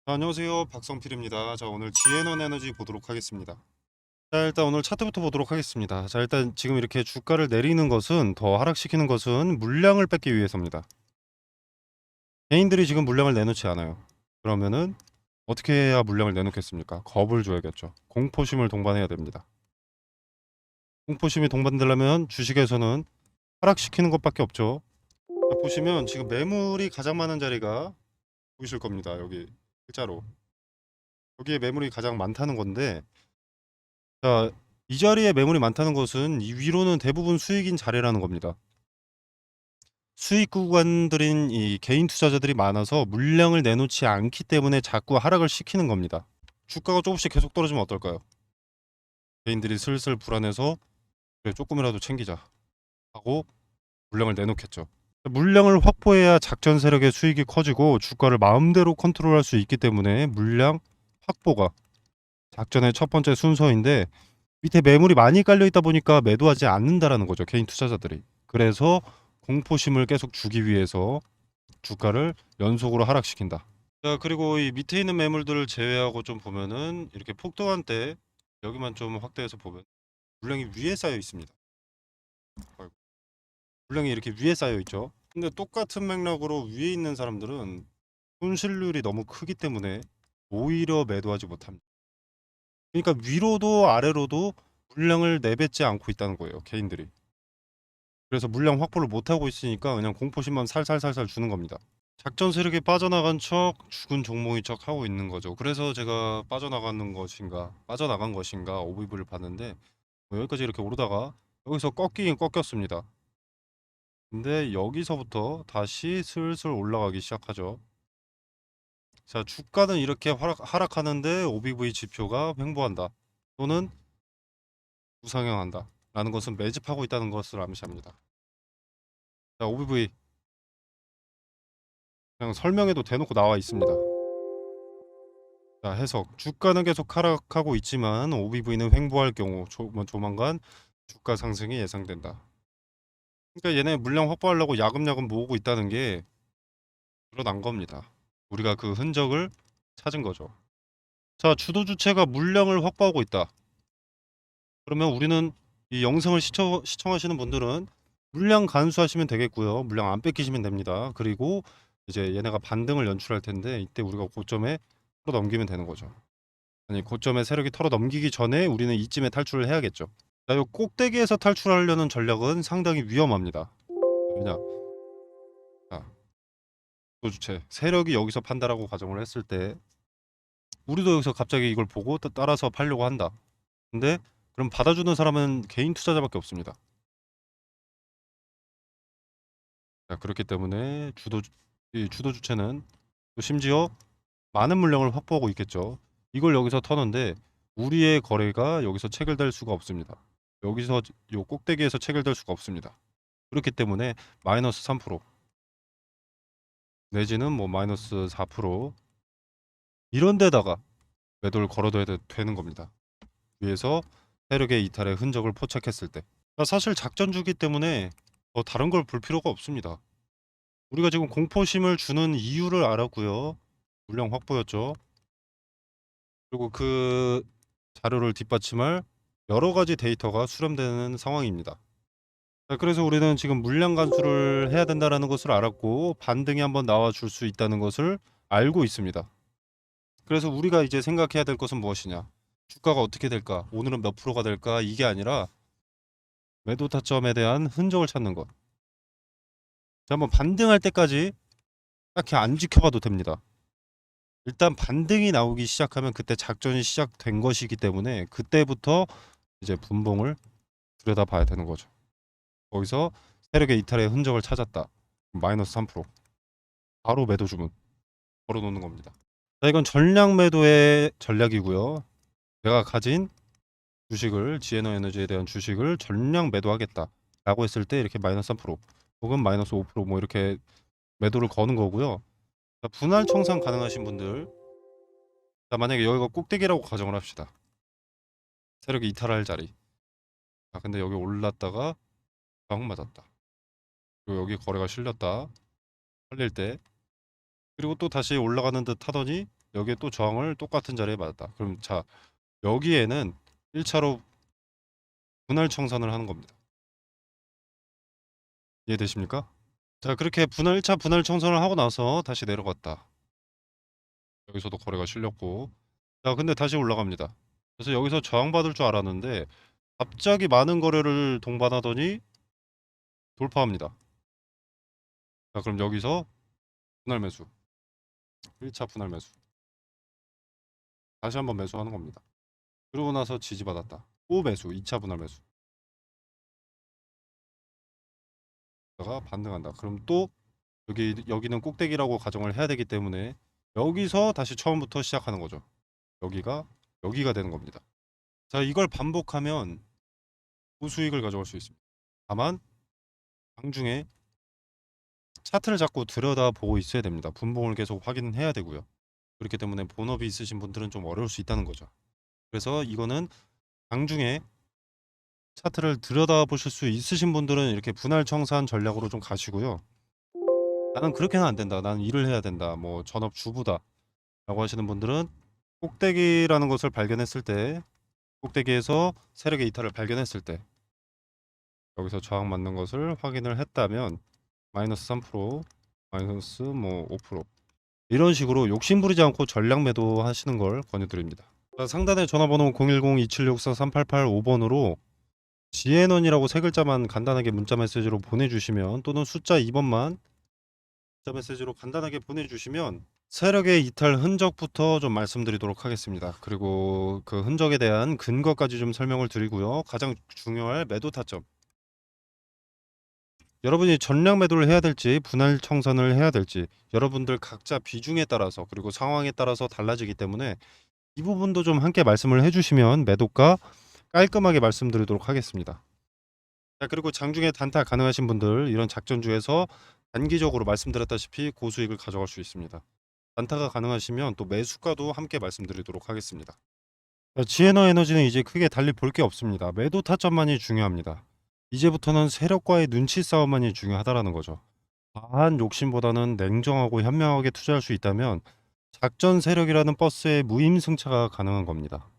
안녕하세요. 박성필입니다. 자, 오늘 지에넌 에너지 보도록 하겠습니다. 자, 일단 오늘 차트부터 보도록 하겠습니다. 자, 일단 지금 이렇게 주가를 내리는 것은, 더 하락시키는 것은 물량을 뺏기 위해서입니다. 개인들이 지금 물량을 내놓지 않아요. 그러면은 어떻게 해야 물량을 내놓겠습니까? 겁을 줘야겠죠. 공포심을 동반해야 됩니다. 공포심이 동반되려면 주식에서는 하락시키는 것밖에 없죠. 자, 보시면 지금 매물이 가장 많은 자리가 보이실 겁니다. 여기 일자로. 여기에 매물이 가장 많다는 건데, 자, 이 자리에 매물이 많다는 것은 이 위로는 대부분 수익인 자리라는 겁니다. 수익 구간들인 이 개인 투자자들이 많아서 물량을 내놓지 않기 때문에 자꾸 하락을 시키는 겁니다. 주가가 조금씩 계속 떨어지면 어떨까요? 개인들이 슬슬 불안해서 그래, 조금이라도 챙기자 하고 물량을 내놓겠죠. 물량을 확보해야 작전 세력의 수익이 커지고 주가를 마음대로 컨트롤할 수 있기 때문에 물량 확보가 작전의 첫 번째 순서인데, 밑에 매물이 많이 깔려 있다 보니까 매도하지 않는다라는 거죠, 개인 투자자들이. 그래서 공포심을 계속 주기 위해서 주가를 연속으로 하락시킨다. 자, 그리고 이 밑에 있는 매물들을 제외하고 좀 보면은 이렇게 폭등한 때 여기만 좀 확대해서 보면 물량이 위에 쌓여 있습니다. 아이고, 물량이 이렇게 위에 쌓여 있죠. 근데 똑같은 맥락으로 위에 있는 사람들은 손실률이 너무 크기 때문에 오히려 매도하지 못합니다. 그러니까 위로도 아래로도 물량을 내뱉지 않고 있다는 거예요, 개인들이. 그래서 물량 확보를 못하고 있으니까 그냥 공포심만 살살살살 주는 겁니다. 작전 세력이 빠져나간 척 죽은 종목인 척 하고 있는 거죠. 그래서 제가 빠져나간 것인가 오비브를 봤는데, 뭐 여기까지 이렇게 오르다가 여기서 꺾이긴 꺾였습니다. 근데 여기서부터 다시 슬슬 올라가기 시작하죠. 자, 주가는 이렇게 하락하는데 OBV 지표가 횡보한다, 또는 우상향한다 라는 것은 매집하고 있다는 것을 암시합니다. 자, OBV 그냥 설명에도 대놓고 나와 있습니다. 자, 해석. 주가는 계속 하락하고 있지만 OBV는 횡보할 경우 조만간 주가 상승이 예상된다. 그러니까 얘네 물량 확보하려고 야금야금 모으고 있다는 게 드러난 겁니다. 우리가 그 흔적을 찾은 거죠. 자, 주도 주체가 물량을 확보하고 있다. 그러면 우리는 이 영상을 시청하시는 분들은 물량 간수하시면 되겠고요. 물량 안 뺏기시면 됩니다. 그리고 이제 얘네가 반등을 연출할 텐데 이때 우리가 고점에 털어 넘기면 되는 거죠. 아니, 고점에 세력이 털어 넘기기 전에 우리는 이쯤에 탈출을 해야겠죠. 자, 요 꼭대기에서 탈출하려는 전략은 상당히 위험합니다. 왜냐? 자, 주체 세력이 여기서 판다라고 가정을 했을 때 우리도 여기서 갑자기 이걸 보고 따라서 팔려고 한다. 근데 그럼 받아주는 사람은 개인 투자자밖에 없습니다. 자, 그렇기 때문에 이 주도 주체는 또 심지어 많은 물량을 확보하고 있겠죠. 이걸 여기서 터는데 우리의 거래가 여기서 체결될 수가 없습니다. 여기서 요 꼭대기에서 체결될 수가 없습니다. 그렇기 때문에 마이너스 3% 내지는 뭐 마이너스 4% 이런 데다가 매도를 걸어둬야 되는 겁니다. 위에서 세력의 이탈의 흔적을 포착했을 때. 사실 작전주기 때문에 다른 걸 볼 필요가 없습니다. 우리가 지금 공포심을 주는 이유를 알았고요. 물량 확보였죠. 그리고 그 자료를 뒷받침할 여러 가지 데이터가 수렴되는 상황입니다. 자, 그래서 우리는 지금 물량 간수를 해야 된다라는 것을 알았고 반등이 한번 나와 줄 수 있다는 것을 알고 있습니다. 그래서 우리가 이제 생각해야 될 것은 무엇이냐? 주가가 어떻게 될까? 오늘은 몇 프로가 될까? 이게 아니라 매도 타점에 대한 흔적을 찾는 것. 자, 한번 반등할 때까지 딱히 안 지켜봐도 됩니다. 일단 반등이 나오기 시작하면 그때 작전이 시작된 것이기 때문에 그때부터 이제 분봉을 들여다봐야 되는 거죠. 거기서 세력의 이탈의 흔적을 찾았다. 마이너스 3%. 바로 매도 주문 걸어놓는 겁니다. 자, 이건 전량 매도의 전략이고요. 내가 가진 주식을 지에너 에너지에 대한 주식을 전량 매도하겠다 라고 했을 때 이렇게 마이너스 3% 혹은 마이너스 5%뭐 이렇게 매도를 거는 거고요. 자, 분할 청산 가능하신 분들, 자, 만약에 여기가 꼭대기라고 가정을 합시다. 세력이 이탈할 자리. 아, 근데 여기 올랐다가 방 맞았다. 그리고 여기 거래가 실렸다. 팔릴 때. 그리고 또 다시 올라가는 듯 하더니 여기에 또 저항을 똑같은 자리에 맞았다. 그럼 자, 여기에는 1차로 분할 청산을 하는 겁니다. 이해되십니까? 자, 그렇게 1차 분할 청산을 하고 나서 다시 내려갔다. 여기서도 거래가 실렸고. 자, 근데 다시 올라갑니다. 그래서 여기서 저항받을 줄 알았는데 갑자기 많은 거래를 동반하더니 돌파합니다. 자, 그럼 여기서 분할 매수. 1차 분할 매수. 다시 한번 매수하는 겁니다. 그러고 나서 지지받았다. 또 매수. 2차 분할 매수. 다가 반등한다. 그럼 또 여기는 꼭대기라고 가정을 해야 되기 때문에 여기서 다시 처음부터 시작하는 거죠. 여기가 되는 겁니다. 자, 이걸 반복하면 고수익을 가져올 수 있습니다. 다만 장중에 차트를 자꾸 들여다보고 있어야 됩니다. 분봉을 계속 확인해야 되고요. 그렇기 때문에 본업이 있으신 분들은 좀 어려울 수 있다는 거죠. 그래서 이거는 장중에 차트를 들여다보실 수 있으신 분들은 이렇게 분할 청산 전략으로 좀 가시고요. 나는 그렇게는 안 된다. 나는 일을 해야 된다. 뭐 전업 주부다. 라고 하시는 분들은 꼭대기라는 것을 발견했을 때, 꼭대기에서 세력의 이탈을 발견했을 때 여기서 저항 맞는 것을 확인을 했다면 마이너스 3%, 마이너스 뭐 5% 이런 식으로 욕심 부리지 않고 전략 매도 하시는 걸 권유드립니다. 자, 상단에 전화번호 010-2764-3885번으로 GN원이라고 세 글자만 간단하게 문자 메시지로 보내주시면, 또는 숫자 2번만 문자 메시지로 간단하게 보내주시면 세력의 이탈 흔적부터 좀 말씀드리도록 하겠습니다. 그리고 그 흔적에 대한 근거까지 좀 설명을 드리고요. 가장 중요할 매도 타점, 여러분이 전량 매도를 해야 될지 분할 청산을 해야 될지 여러분들 각자 비중에 따라서 그리고 상황에 따라서 달라지기 때문에 이 부분도 좀 함께 말씀을 해주시면 매도가 깔끔하게 말씀드리도록 하겠습니다. 자, 그리고 장중에 단타 가능하신 분들, 이런 작전주에서 단기적으로 말씀드렸다시피 고수익을 가져갈 수 있습니다. 단타가 가능하시면 또 매수가도 함께 말씀드리도록 하겠습니다. 지에너 에너지는 이제 크게 달리 볼 게 없습니다. 매도 타점만이 중요합니다. 이제부터는 세력과의 눈치 싸움만이 중요하다라는 거죠. 과한 욕심보다는 냉정하고 현명하게 투자할 수 있다면 작전 세력이라는 버스에 무임승차가 가능한 겁니다.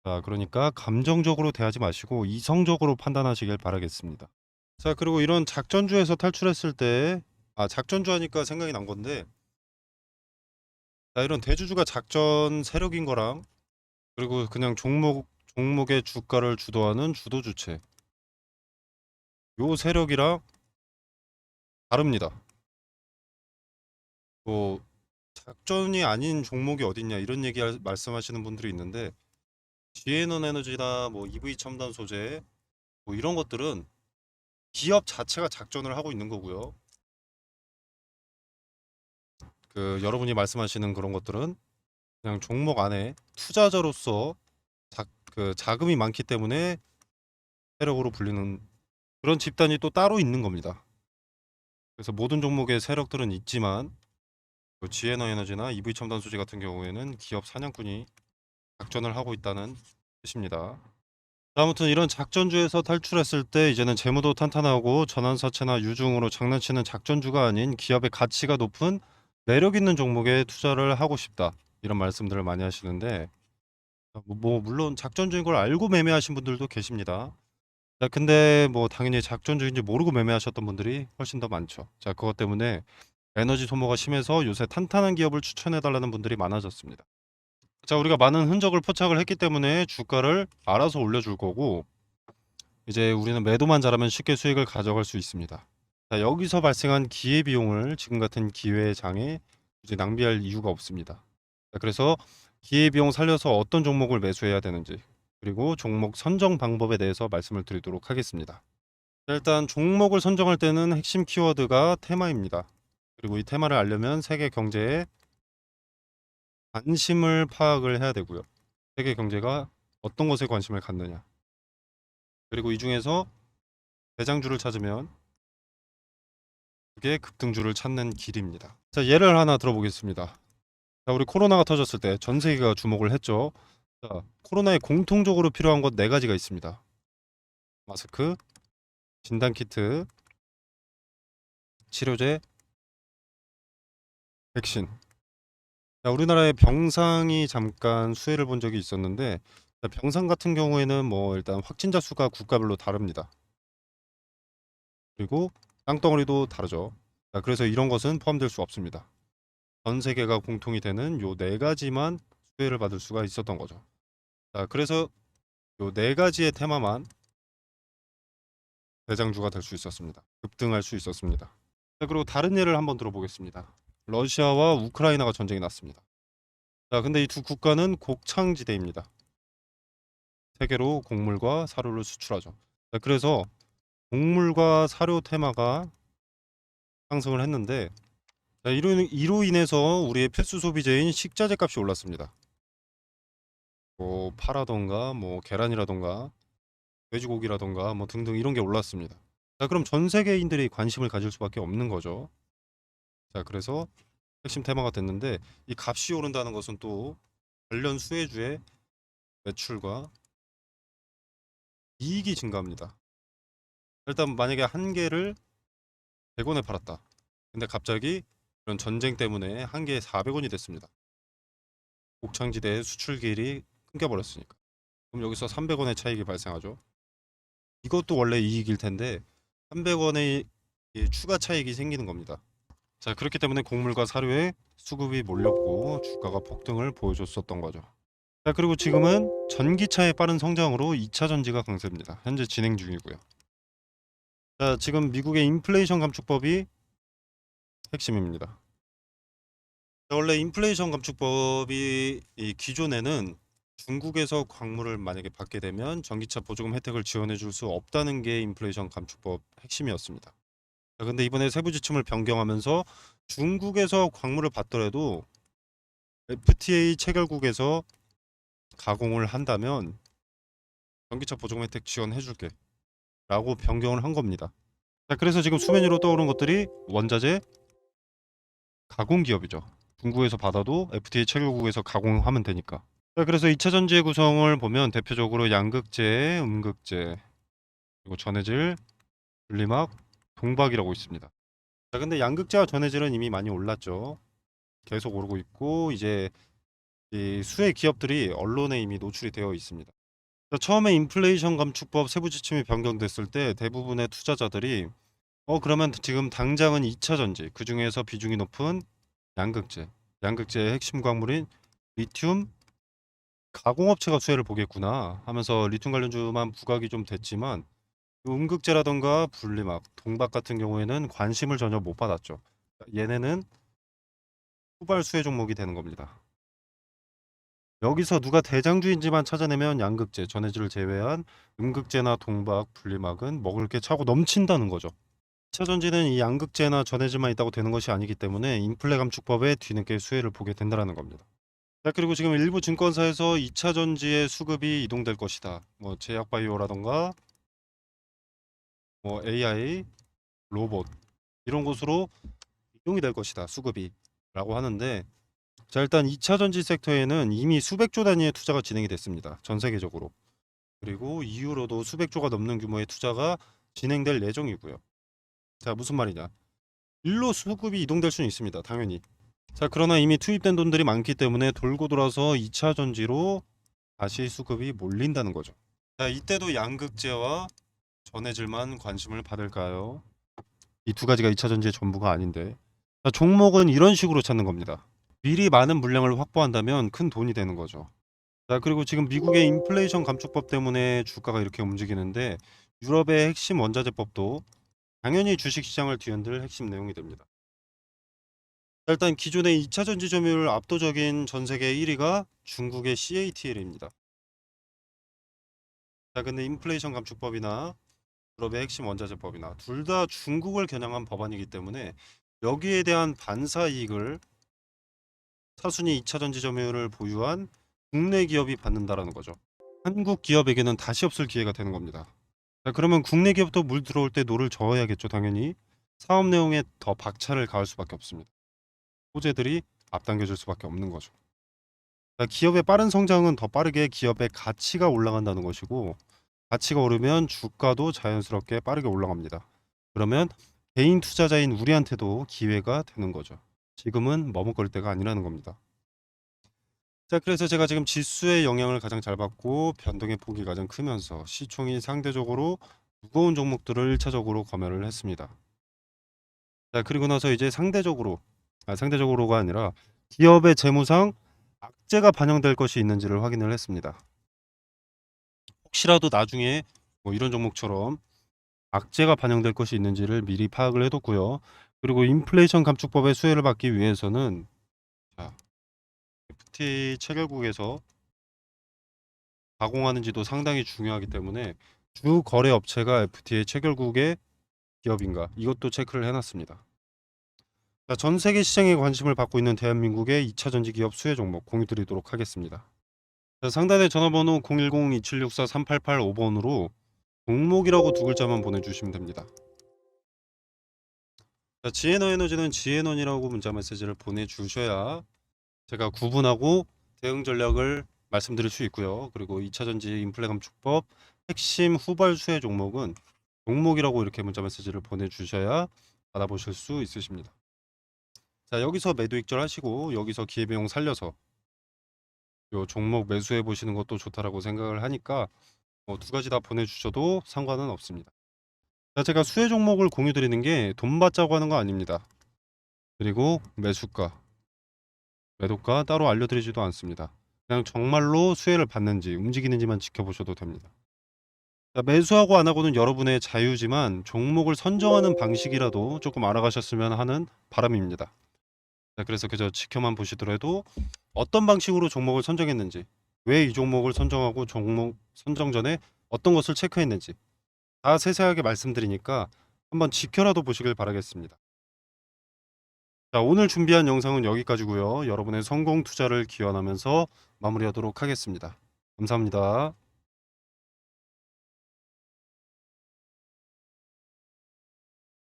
자, 그러니까 감정적으로 대하지 마시고 이성적으로 판단하시길 바라겠습니다. 자, 그리고 이런 작전주에서 탈출했을 때, 작전주 하니까 생각이 난 건데, 자, 이런 대주주가 작전 세력인 거랑 그리고 그냥 종목의 주가를 주도하는 주도 주체, 요 세력이랑 다릅니다. 뭐 작전이 아닌 종목이 어딨냐 이런 말씀하시는 분들이 있는데, 지에넌 에너지나 뭐 EV 첨단 소재 뭐 이런 것들은 기업 자체가 작전을 하고 있는 거고요. 그 여러분이 말씀하시는 그런 것들은 그냥 종목 안에 투자자로서 그 자금이 많기 때문에 세력으로 불리는 그런 집단이 또 따로 있는 겁니다. 그래서 모든 종목의 세력들은 있지만 지에너 에너지나 EV 첨단 소재 같은 경우에는 기업 사냥꾼이 작전을 하고 있다는 뜻입니다. 아무튼 이런 작전주에서 탈출했을 때 이제는 재무도 탄탄하고 전환사채나 유중으로 장난치는 작전주가 아닌 기업의 가치가 높은 매력 있는 종목에 투자를 하고 싶다, 이런 말씀들을 많이 하시는데, 뭐 물론 작전주인 걸 알고 매매하신 분들도 계십니다. 자, 근데 뭐 당연히 작전주인지 모르고 매매하셨던 분들이 훨씬 더 많죠. 자, 그것 때문에 에너지 소모가 심해서 요새 탄탄한 기업을 추천해 달라는 분들이 많아졌습니다. 자, 우리가 많은 흔적을 포착을 했기 때문에 주가를 알아서 올려줄 거고, 이제 우리는 매도만 잘하면 쉽게 수익을 가져갈 수 있습니다. 자, 여기서 발생한 기회비용을 지금 같은 기회장에 이제 낭비할 이유가 없습니다. 자, 그래서 기회비용 살려서 어떤 종목을 매수해야 되는지, 그리고 종목 선정 방법에 대해서 말씀을 드리도록 하겠습니다. 자, 일단 종목을 선정할 때는 핵심 키워드가 테마입니다. 그리고 이 테마를 알려면 세계 경제에 관심을 파악을 해야 되고요. 세계 경제가 어떤 것에 관심을 갖느냐. 그리고 이 중에서 대장주를 찾으면 그게 급등주를 찾는 길입니다. 자, 예를 하나 들어보겠습니다. 자, 우리 코로나가 터졌을 때 전 세계가 주목을 했죠. 자, 코로나에 공통적으로 필요한 것 네 가지가 있습니다. 마스크, 진단키트, 치료제, 백신. 자, 우리나라의 병상이 잠깐 수혜를 본 적이 있었는데, 자, 병상 같은 경우에는 뭐 일단 확진자 수가 국가별로 다릅니다. 그리고 땅덩어리도 다르죠. 자, 그래서 이런 것은 포함될 수 없습니다. 전 세계가 공통이 되는 요 네 가지만 수혜를 받을 수가 있었던 거죠. 자, 그래서 요 네 가지의 테마만 대장주가 될 수 있었습니다. 급등할 수 있었습니다. 자, 그리고 다른 예를 한번 들어보겠습니다. 러시아와 우크라이나가 전쟁이 났습니다. 자, 근데 이 두 국가는 곡창지대입니다. 세계로 곡물과 사료를 수출하죠. 자, 그래서 곡물과 사료 테마가 상승을 했는데, 자, 이로 인해서 우리의 필수 소비재인 식자재 값이 올랐습니다. 뭐 파라던가 뭐 계란이라던가 돼지고기라던가 뭐 등등 이런 게 올랐습니다. 자, 그럼 전 세계인들이 관심을 가질 수밖에 없는 거죠. 자, 그래서 핵심 테마가 됐는데, 이 값이 오른다는 것은 또 관련 수혜주의 매출과 이익이 증가합니다. 일단 만약에 한 개를 100원에 팔았다. 근데 갑자기 이런 전쟁 때문에 한 개에 400원이 됐습니다. 곡창지대의 수출길이 끊겨버렸으니까. 그럼 여기서 300원의 차익이 발생하죠. 이것도 원래 이익일 텐데 300원의 추가 차익이 생기는 겁니다. 자, 그렇기 때문에 곡물과 사료에 수급이 몰렸고 주가가 폭등을 보여줬었던 거죠. 자, 그리고 지금은 전기차의 빠른 성장으로 2차 전지가 강세입니다. 현재 진행 중이고요. 자, 지금 미국의 인플레이션 감축법이 핵심입니다. 자, 원래 인플레이션 감축법이 이 기존에는 중국에서 광물을 만약에 받게 되면 전기차 보조금 혜택을 지원해 줄 수 없다는 게 인플레이션 감축법 핵심이었습니다. 자, 근데 이번에 세부 지침을 변경하면서 중국에서 광물을 받더라도 FTA 체결국에서 가공을 한다면 전기차 보조금 혜택 지원해 줄게 라고 변경을 한 겁니다. 자, 그래서 지금 수면 위로 떠오른 것들이 원자재 가공 기업이죠. 중국에서 받아도 FTA 체결국에서 가공하면 되니까. 자, 그래서 2차 전지의 구성을 보면 대표적으로 양극재, 음극재, 그리고 전해질, 분리막, 동박이라고 있습니다. 자, 근데 양극재와 전해질은 이미 많이 올랐죠. 계속 오르고 있고 이제 이 수혜 기업들이 언론에 이미 노출이 되어 있습니다. 자, 처음에 인플레이션 감축법 세부 지침이 변경됐을 때 대부분의 투자자들이 그러면 지금 당장은 2차 전지, 그 중에서 비중이 높은 양극재, 양극재의 핵심 광물인 리튬 가공업체가 수혜를 보겠구나 하면서 리튬 관련주만 부각이 좀 됐지만 음극재라던가 분리막, 동박 같은 경우에는 관심을 전혀 못 받았죠. 얘네는 후발 수혜 종목이 되는 겁니다. 여기서 누가 대장주인지만 찾아내면 양극재, 전해질을 제외한 음극재나 동박, 분리막은 먹을 게 차고 넘친다는 거죠. 2차 전지는 이 양극재나 전해질만 있다고 되는 것이 아니기 때문에 인플레 감축법에 뒤늦게 수혜를 보게 된다는 겁니다. 자, 그리고 지금 일부 증권사에서 2차 전지의 수급이 이동될 것이다. 뭐 제약바이오라던가 뭐 AI, 로봇 이런 곳으로 이동이 될 것이다. 수급이 라고 하는데, 자, 일단 2차 전지 섹터에는 이미 수백조 단위의 투자가 진행이 됐습니다. 전 세계적으로. 그리고 이후로도 수백조가 넘는 규모의 투자가 진행될 예정이고요. 자, 무슨 말이냐? 일로 수급이 이동될 수는 있습니다. 당연히. 자, 그러나 이미 투입된 돈들이 많기 때문에 돌고 돌아서 2차 전지로 다시 수급이 몰린다는 거죠. 자, 이때도 양극재와 전해질만 관심을 받을까요? 이 두 가지가 2차 전지의 전부가 아닌데. 자, 종목은 이런 식으로 찾는 겁니다. 미리 많은 물량을 확보한다면 큰 돈이 되는 거죠. 자, 그리고 지금 미국의 인플레이션 감축법 때문에 주가가 이렇게 움직이는데 유럽의 핵심 원자재법도 당연히 주식시장을 뒤흔들 핵심 내용이 됩니다. 자, 일단 기존의 2차 전지 점유율 압도적인 전 세계 1위가 중국의 CATL입니다. 자, 근데 인플레이션 감축법이나 유럽의 핵심 원자재법이나 둘 다 중국을 겨냥한 법안이기 때문에 여기에 대한 반사 이익을 차순위 2차 전지 점유율을 보유한 국내 기업이 받는다라는 거죠. 한국 기업에게는 다시 없을 기회가 되는 겁니다. 자, 그러면 국내 기업도 물 들어올 때 노를 저어야겠죠, 당연히. 사업 내용에 더 박차를 가할 수밖에 없습니다. 호재들이 앞당겨질 수밖에 없는 거죠. 자, 기업의 빠른 성장은 더 빠르게 기업의 가치가 올라간다는 것이고, 가치가 오르면 주가도 자연스럽게 빠르게 올라갑니다. 그러면 개인 투자자인 우리한테도 기회가 되는 거죠. 지금은 머뭇거릴 때가 아니라는 겁니다. 자, 그래서 제가 지금 지수의 영향을 가장 잘 받고 변동의 폭이 가장 크면서 시총이 상대적으로 무거운 종목들을 1차적으로 검열을 했습니다. 자, 그리고 나서 이제 상대적으로가 아니라 기업의 재무상 악재가 반영될 것이 있는지를 확인을 했습니다. 혹시라도 나중에 뭐 이런 종목처럼 악재가 반영될 것이 있는지를 미리 파악을 해뒀고요. 그리고 인플레이션 감축법의 수혜를 받기 위해서는 자, FTA 체결국에서 가공하는지도 상당히 중요하기 때문에 주 거래 업체가 FTA 체결국의 기업인가 이것도 체크를 해놨습니다. 자, 전 세계 시장에 관심을 받고 있는 대한민국의 2차 전지 기업 수혜 종목 공유드리도록 하겠습니다. 자, 상단의 전화번호 010-2764-3885번으로 종목이라고 두 글자만 보내주시면 됩니다. 자, 지에너 에너지는 지에넌이라고 문자 메시지를 보내주셔야 제가 구분하고 대응 전략을 말씀드릴 수 있고요. 그리고 2차 전지 인플레 감축법 핵심 후발 수혜 종목은 종목이라고 이렇게 문자 메시지를 보내주셔야 받아보실 수 있으십니다. 자, 여기서 매도 익절 하시고 여기서 기회비용 살려서 요 종목 매수해 보시는 것도 좋다라고 생각을 하니까 두 가지 다 보내주셔도 상관은 없습니다. 자, 제가 수혜 종목을 공유 드리는 게 돈 받자고 하는 거 아닙니다. 그리고 매수가, 매도가 따로 알려드리지도 않습니다. 그냥 정말로 수혜를 받는지 움직이는지만 지켜보셔도 됩니다. 자, 매수하고 안 하고는 여러분의 자유지만 종목을 선정하는 방식이라도 조금 알아가셨으면 하는 바람입니다. 자, 그래서 그저 지켜만 보시더라도 어떤 방식으로 종목을 선정했는지, 왜 이 종목을 선정하고 종목 선정 전에 어떤 것을 체크했는지 다 세세하게 말씀드리니까 한번 지켜라도 보시길 바라겠습니다. 자, 오늘 준비한 영상은 여기까지고요. 여러분의 성공 투자를 기원하면서 마무리하도록 하겠습니다. 감사합니다.